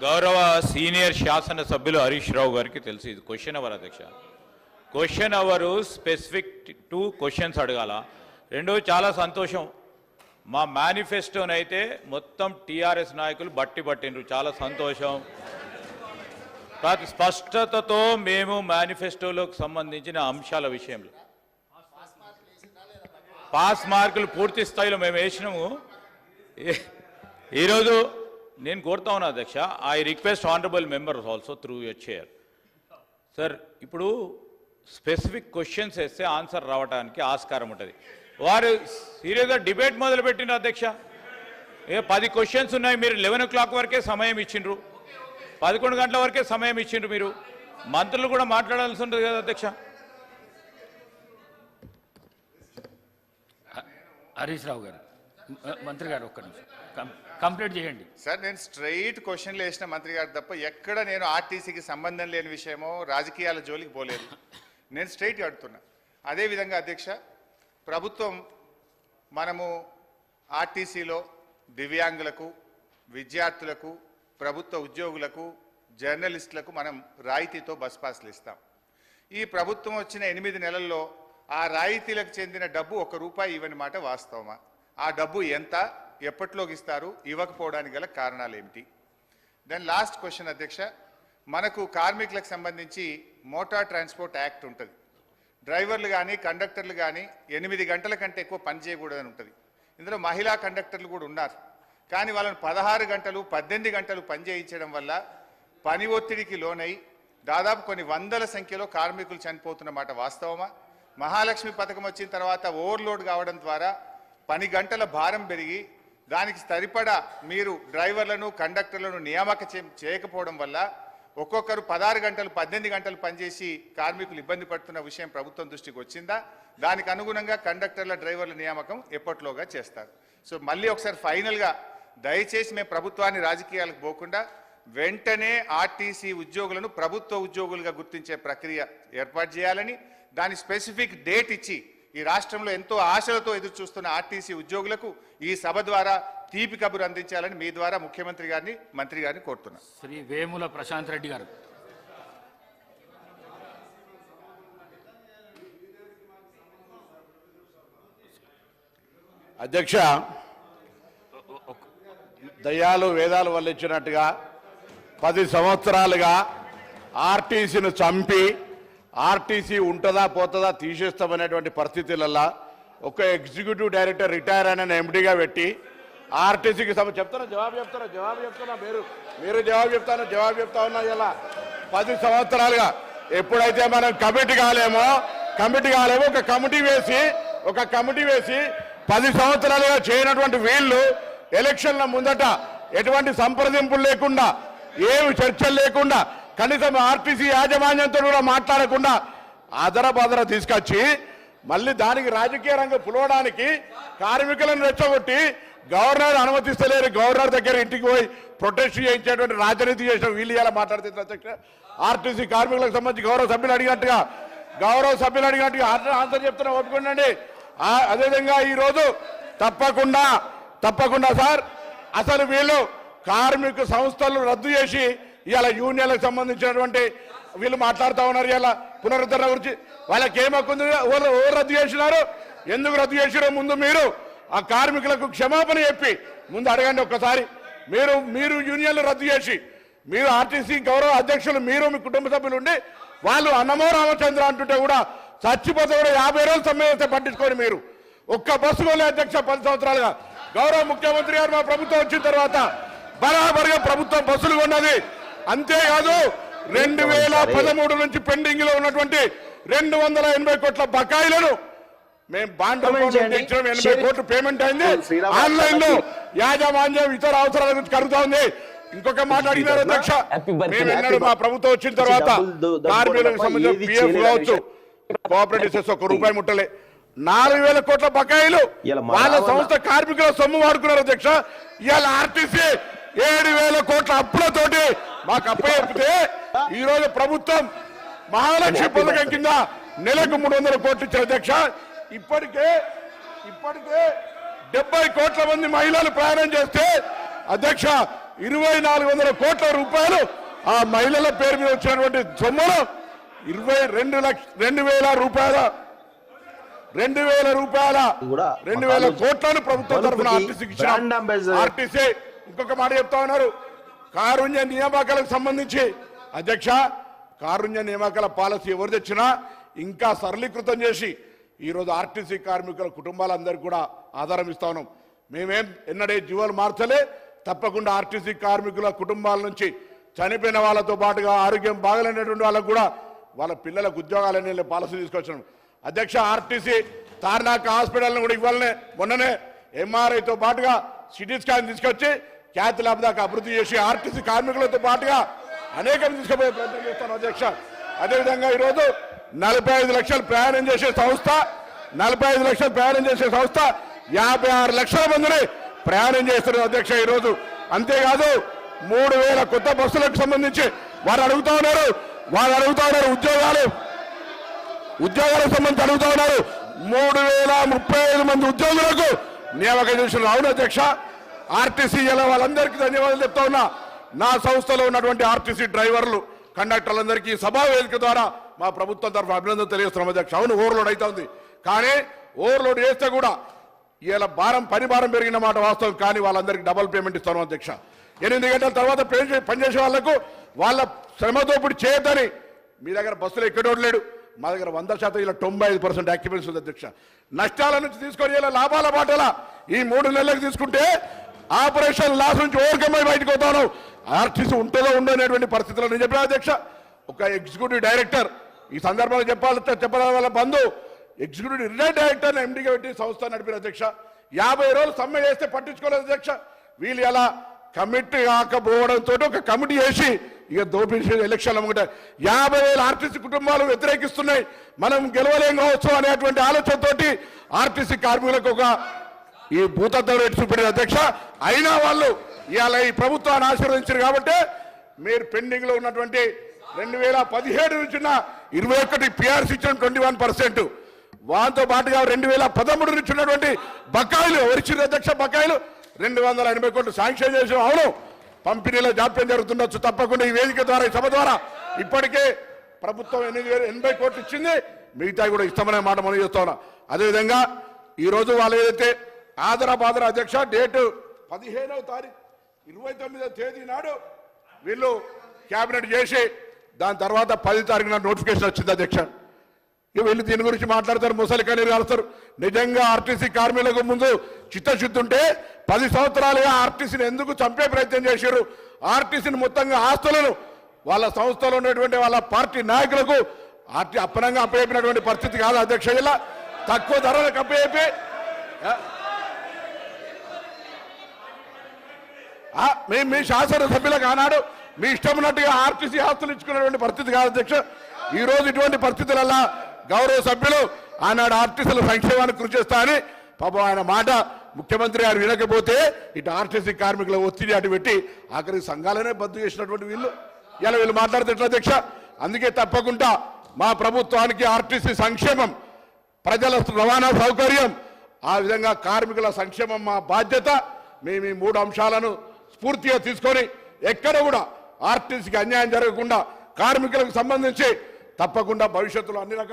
గౌరవ సీనియర్ శాసన సభ్యులు హరీష్ రావు గారికి తెలుసు ఇది క్వశ్చన్ అవర్ అధ్యక్ష. క్వశ్చన్ అవరు స్పెసిఫిక్ 2 క్వశ్చన్స్ అడగాల. రెండో చాలా సంతోషం, మా మేనిఫెస్టోనైతే మొత్తం టీఆర్ఎస్ నాయకులు పట్టిండ్రు, చాలా సంతోషం. స్పష్టతతో మేము మేనిఫెస్టోలోకి సంబంధించిన అంశాల విషయంలో పాస్ మార్కులు పూర్తి స్థాయిలో మేము వేసినాము. ఈరోజు నేను కోరుతా ఉన్నా అధ్యక్ష, I request honourable members also through your chair. Sir, ఇప్పుడు స్పెసిఫిక్ క్వశ్చన్స్ వేస్తే ఆన్సర్ రావడానికి ఆస్కారం ఉంటుంది. వారు సీరియస్గా డిబేట్ మొదలుపెట్టిన అధ్యక్ష. 10 క్వశ్చన్స్ ఉన్నాయి, మీరు 11 o'clock వరకే సమయం ఇచ్చిండ్రు, 11 గంటల వరకే సమయం ఇచ్చిండ్రు. మీరు మంత్రులు కూడా మాట్లాడాల్సి ఉంటుంది కదా అధ్యక్ష. హరీష్ రావు గారు, మంత్రి గారు ఒక్క నిమిషం కంప్లీట్ చేయండి. సార్, నేను స్ట్రైట్ క్వశ్చన్లు వేసిన మంత్రి గారు తప్ప ఎక్కడ నేను ఆర్టీసీకి సంబంధం లేని విషయమో రాజకీయాల జోలికి పోలేదు. నేను స్ట్రైట్ అడుగుతున్నా. అదేవిధంగా అధ్యక్ష, ప్రభుత్వం మనము ఆర్టీసీలో దివ్యాంగులకు, విద్యార్థులకు, ప్రభుత్వ ఉద్యోగులకు, జర్నలిస్టులకు మనం రాయితీతో బస్ పాస్లు ఇస్తాం. ఈ ప్రభుత్వం వచ్చిన 8 నెలల్లో ఆ రాయితీలకు చెందిన డబ్బు ₹1 ఇవ్వని మాట వాస్తవమా? ఆ డబ్బు ఎంత, ఎప్పట్లోకి ఇస్తారు, ఇవ్వకపోవడానికి గల కారణాలు ఏమిటి? దెన్ లాస్ట్ క్వశ్చన్ అధ్యక్ష, మనకు కార్మికులకు సంబంధించి మోటార్ ట్రాన్స్పోర్ట్ యాక్ట్ ఉంటుంది. డ్రైవర్లు కానీ కండక్టర్లు కానీ 8 గంటల కంటే ఎక్కువ పని చేయకూడదని ఉంటుంది. ఇందులో మహిళా కండక్టర్లు కూడా ఉన్నారు. కానీ వాళ్ళని 16 గంటలు 18 గంటలు పని చేయించడం వల్ల పని ఒత్తిడికి లోనై దాదాపు కొన్ని వందల సంఖ్యలో కార్మికులు చనిపోతున్నమాట వాస్తవమా? మహాలక్ష్మి పథకం వచ్చిన తర్వాత ఓవర్లోడ్ కావడం ద్వారా పని గంటల భారం పెరిగి దానికి సరిపడా మీరు డ్రైవర్లను కండక్టర్లను నియామక చేయకపోవడం వల్ల ఒక్కొక్కరు 16 గంటలు 18 గంటలు పనిచేసి కార్మికులు ఇబ్బంది పడుతున్న విషయం ప్రభుత్వం దృష్టికి వచ్చిందా? దానికి అనుగుణంగా కండక్టర్ల డ్రైవర్ల నియామకం ఎప్పట్లోగా చేస్తారు. సో మళ్ళీ ఒకసారి ఫైనల్గా దయచేసి మేము ప్రభుత్వాన్ని రాజకీయాలకు పోకుండా వెంటనే ఆర్టీసీ ఉద్యోగులను ప్రభుత్వ ఉద్యోగులుగా గుర్తించే ప్రక్రియ ఏర్పాటు చేయాలని, దాని స్పెసిఫిక్ డేట్ ఇచ్చి ఈ రాష్ట్రంలో ఎంతో ఆశలతో ఎదురు చూస్తున్న ఆర్టీసీ ఉద్యోగులకు ఈ సభ ద్వారా తీపి కబురు అందించాలని మీ ద్వారా ముఖ్యమంత్రి గారిని, మంత్రి గారిని కోరుతున్నా. శ్రీ వేముల ప్రశాంత్ రెడ్డి గారు. అధ్యక్ష, దయ్యాలు వేదాలు వల్లించినట్టుగా 10 సంవత్సరాలుగా ఆర్టీసీని చంపి ఆర్టీసీ ఉంటుందా పోతుందా తీసేస్తామనేటువంటి పరిస్థితులలో ఒక ఎగ్జిక్యూటివ్ డైరెక్టర్ రిటైర్ అయిన ఎండీగా పెట్టి ఆర్టీసీకి జవాబు చెప్తున్నా మీరు జవాబు చెప్తా ఉన్నా. ఇలా 10 సంవత్సరాలుగా ఎప్పుడైతే మనం కమిటీ కాలేమో ఒక కమిటీ వేసి 10 సంవత్సరాలుగా చేయనటువంటి వీళ్ళు ఎలక్షన్ల ముందట ఎటువంటి సంప్రదింపులు లేకుండా, ఏమి చర్చలు లేకుండా, కనీసం ఆర్టీసీ యాజమాన్యంతో కూడా మాట్లాడకుండా అదర తీసుకొచ్చి మళ్ళీ దానికి రాజకీయ రంగం పులవడానికి కార్మికులను రెచ్చగొట్టి గవర్నర్ అనుమతిస్తలేరు, గవర్నర్ దగ్గర ఇంటికి పోయి ప్రొటెస్ట్ చేయించేటువంటి రాజనీతి చేసిన వీళ్ళు ఇలా మాట్లాడుతుంది అధ్యక్ష. ఆర్టీసీ కార్మికులకు సంబంధించి గౌరవ సభ్యులు అడిగినట్టుగా ఆన్సర్ చెప్తున్నా, ఒప్పుకోండి. అదేవిధంగా ఈరోజు తప్పకుండా సార్, అసలు వీళ్ళు కార్మిక సంస్థలు రద్దు చేసి ఇవాళ యూనియన్లకు సంబంధించినటువంటి వీళ్ళు మాట్లాడుతూ ఉన్నారు. ఇలా పునరుద్ధరణ గురించి వాళ్ళకి ఏమవుతుంది, ఎవరు రద్దు చేసినారు, ఎందుకు రద్దు చేసినారో ముందు మీరు ఆ కార్మికులకు క్షమాపణ చెప్పి ముందు అడగండి ఒక్కసారి. మీరు యూనియన్లు రద్దు చేసి మీరు ఆర్టీసీ గౌరవ అధ్యక్షులు మీరు మీ కుటుంబ సభ్యులు ఉండి వాళ్ళు అన్నమో రామచంద్ర అంటుంటే కూడా చచ్చిపోతే కూడా 50 రోజులు సమ్మె పట్టించుకొని మీరు ఒక్క బస్సు కొలే అధ్యక్ష. 10 సంవత్సరాలుగా గౌరవ ముఖ్యమంత్రి గారు మా ప్రభుత్వం వచ్చిన తర్వాత బరాబరుగా ప్రభుత్వం బస్సులు కొన్నది. అంతేకాదు 2013 నుంచి పెండింగ్ లో ఉన్నటువంటి 280 కోట్ల బకాయిలను మేము బాండ్ 80 కోట్లు పేమెంట్ అయింది. ఆన్లైన్ లో యాజమాన్యం ఇతర అవసరాల గురించి కలుగుతా ఉంది. ఇంకొక మాట అడిగినారు అధ్యక్ష, మేము మా ప్రభుత్వం వచ్చిన తర్వాత కార్మికులకు సంబంధించిన పిఎఫ్ కావచ్చు, కోఆపరేటివ్ సెస్ ₹1 ముట్టలే. 4,000 కోట్ల బకాయిలు వాళ్ళ సంస్థ కార్మికుల సొమ్ము వాడుకున్నారు అధ్యక్ష. ఇవాళ ఆర్టీసీ 7,000 కోట్ల అప్పులతోటి మాకు అప్పచెప్పితే ఈ రోజు ప్రభుత్వం మహాలక్ష్మి పథకం కింద నెలకు 300 కోట్లు ఇచ్చారు అధ్యక్ష. ఇప్పటికే 70 కోట్ల మంది మహిళలు ప్రయాణం చేస్తే అధ్యక్ష 2400 కోట్ల రూపాయలు ఆ మహిళల పేరు మీద వచ్చినటువంటి సొమ్మును 2,000 రూపాయల 2,000 కోట్లను ప్రభుత్వం తరఫున ఆర్టీసీకి ఇచ్చిన ఆర్టీసీ ఇంకొక మాట చెప్తా ఉన్నారు. కారుణ్య నియామకాలకు సంబంధించి అధ్యక్ష, కారుణ్య నియామకాల పాలసీ ఎవరు తెచ్చినా ఇంకా సరళీకృతం చేసి ఈరోజు ఆర్టీసీ కార్మికుల కుటుంబాలందరికీ కూడా ఆధారం ఇస్తా ఉన్నాం. మేమేం ఎన్నడే జీవోలు మార్చలే. తప్పకుండా ఆర్టీసీ కార్మికుల కుటుంబాల నుంచి చనిపోయిన వాళ్ళతో పాటుగా ఆరోగ్యం బాగలేనటువంటి వాళ్ళకు కూడా వాళ్ళ పిల్లలకు ఉద్యోగాలనే పాలసీ తీసుకొచ్చాం. అధ్యక్ష, ఆర్టీసీ తార్నాక హాస్పిటల్ని కూడా ఇవ్వాలనే మొన్ననే ఎంఆర్ఐతో పాటుగా సిటీ స్కాన్ తీసుకొచ్చి క్యాత్ ల్యాబ్ దాకా అభివృద్ధి చేసి ఆర్టీసీ కార్మికులతో పాటుగా అనేకం తీసుకుపోయే ప్రయత్నం చేస్తాను అధ్యక్ష. అదేవిధంగా ఈరోజు 45 లక్షలు ప్రయాణం చేసే సంస్థ 56 లక్షల మందిని ప్రయాణం చేస్తున్నారు అధ్యక్ష ఈరోజు. అంతేకాదు 3,000 కొత్త బస్సులకు సంబంధించి వారు అడుగుతా ఉన్నారు ఉద్యోగాలకు సంబంధించి అడుగుతా ఉన్నారు. 3,035 మంది ఉద్యోగులకు నియామకం చేస్తున్నారు. అవును అధ్యక్ష, ఆర్టీసీ ఇలా వాళ్ళందరికీ ధన్యవాదాలు చెప్తా ఉన్నా. నా సంస్థలో ఉన్నటువంటి ఆర్టీసీ డ్రైవర్లు కండక్టర్లందరికీ సభా వేదిక ద్వారా మా ప్రభుత్వం తరఫున అభినందన తెలియజేస్తున్నాం అధ్యక్ష. అవును, ఓవర్లోడ్ అవుతుంది, కానీ ఓవర్లోడ్ చేస్తే కూడా ఇలా పని భారం పెరిగిన మాట వాస్తవం. కానీ వాళ్ళందరికీ డబుల్ పేమెంట్ ఇస్తాను అధ్యక్ష. 8 గంటల తర్వాత పనిచేసే వాళ్లకు వాళ్ళ శ్రమతో ఇప్పుడు చేయొద్దని మీ దగ్గర బస్సులు ఎక్కడోడలేడు. మా దగ్గర 100% ఇలా 95% యాక్యుపెన్సీ ఉంది అధ్యక్ష. నష్టాల నుంచి తీసుకొని ఇలా లాభాల బాటల ఈ 3 నెలలకు తీసుకుంటే ఆపరేషన్ లాస్ నుంచి ఓవర్కమ్ అయి బయటకు పోతాను. ఆర్టీసీ ఉంటుందో ఉండనేటువంటి పరిస్థితుల్లో నేను చెప్పిన అధ్యక్ష. ఒక ఎగ్జిక్యూటివ్ డైరెక్టర్ ఈ సందర్భంలో చెప్పాలి వాళ్ళ బంధు ఎగ్జిక్యూటివ్ రిటైర్డ్ డైరెక్టర్ ఎండీగా పెట్టి సంస్థ నడిపిన అధ్యక్ష. 50 రోజులు సమ్మె చేస్తే పట్టించుకోలేదు అధ్యక్ష. వీళ్ళు ఎలా కమిటీ కాకపోవడంతో ఒక కమిటీ చేసి ఇక దోపిడీ ఎలక్షన్లు అమ్ముకుంటే 50,000 ఆర్టీసీ కుటుంబాలు వ్యతిరేకిస్తున్నాయి, మనం గెలవలేం కావచ్చు అనేటువంటి ఆలోచనతోటి ఆర్టీసీ కార్మికులకు ఒక ఈ భూతత్వం రేటు చూపించారు అధ్యక్ష. అయినా వాళ్ళు ఇవాళ ఈ ప్రభుత్వాన్ని ఆశీర్వదించారు కాబట్టి మీరు పెండింగ్ లో ఉన్నటువంటి 2017 నుంచి 21 పిఆర్సీ ఇచ్చిన 21%, వాటితో పాటుగా 2013 నుంచి ఉన్నటువంటి బకాయిలు ఎవరిచ్చిన అధ్యక్ష బకాయిలు 280 కోట్లు శాంక్షన్ చేసాం. అవును, పంపిణీలో జాప్యం జరుగుతుండొచ్చు. తప్పకుండా ఈ వేదిక ద్వారా ఈ సభ ద్వారా ఇప్పటికే ప్రభుత్వం 80 కోట్లు ఇచ్చింది, మిగతా కూడా ఇస్తామనే మాట మనం చేస్తా ఉన్నాం. అదేవిధంగా ఈరోజు వాళ్ళు ఏదైతే ఆదరాబాదర అధ్యక్ష డేటు 15వ తారీఖు 29వ తేదీ నాడు వీళ్ళు క్యాబినెట్ చేసి దాని తర్వాత 10 తారీఖున నోటిఫికేషన్ వచ్చింది అధ్యక్ష. వీళ్ళు దీని గురించి మాట్లాడతారు, ముసలి కన్నీరు కాలుస్తారు. నిజంగా ఆర్టీసీ కార్మికులకు ముందు చిత్తశుద్ధి ఉంటే 10 సంవత్సరాలుగా ఆర్టీసీని ఎందుకు చంపే ప్రయత్నం చేశారు? ఆర్టీసీని మొత్తంగా ఆస్తులను వాళ్ళ సంస్థలో ఉన్నటువంటి వాళ్ళ పార్టీ నాయకులకు అప్పనంగా అప్పచెప్పినటువంటి పరిస్థితి కాదు అధ్యక్ష. ఇలా తక్కువ ధరలకు అప్పచెప్పి మీ శాసనసభ్యులకు ఆనాడు మీ ఇష్టం ఉన్నట్టుగా ఆర్టీసీ ఆస్తులు ఇచ్చుకున్నటువంటి పరిస్థితి కాదు అధ్యక్ష. ఈ రోజు ఇటువంటి పరిస్థితులలో గౌరవ సభ్యులు ఆనాడు ఆర్టీసీల సంక్షేమానికి కృషి చేస్తా అని పాపం ఆయన మాట ముఖ్యమంత్రి గారు వినకపోతే ఇటు ఆర్టీసీ కార్మికుల ఒత్తిడి అటు పెట్టి ఆఖరి సంఘాలనే బద్దు చేసినటువంటి వీళ్ళు మాట్లాడుతున్నారు అధ్యక్ష. అందుకే తప్పకుండా మా ప్రభుత్వానికి ఆర్టీసీ సంక్షేమం, ప్రజల రవాణా సౌకర్యం, ఆ విధంగా కార్మికుల సంక్షేమం మా బాధ్యత. మేము ఈ 3 అంశాలను స్ఫూర్తిగా తీసుకొని ఎక్కడ కూడా ఆర్టీసీకి అన్యాయం జరగకుండా కార్మికులకు సంబంధించి తప్పకుండా భవిష్యత్తులో అన్ని రకాల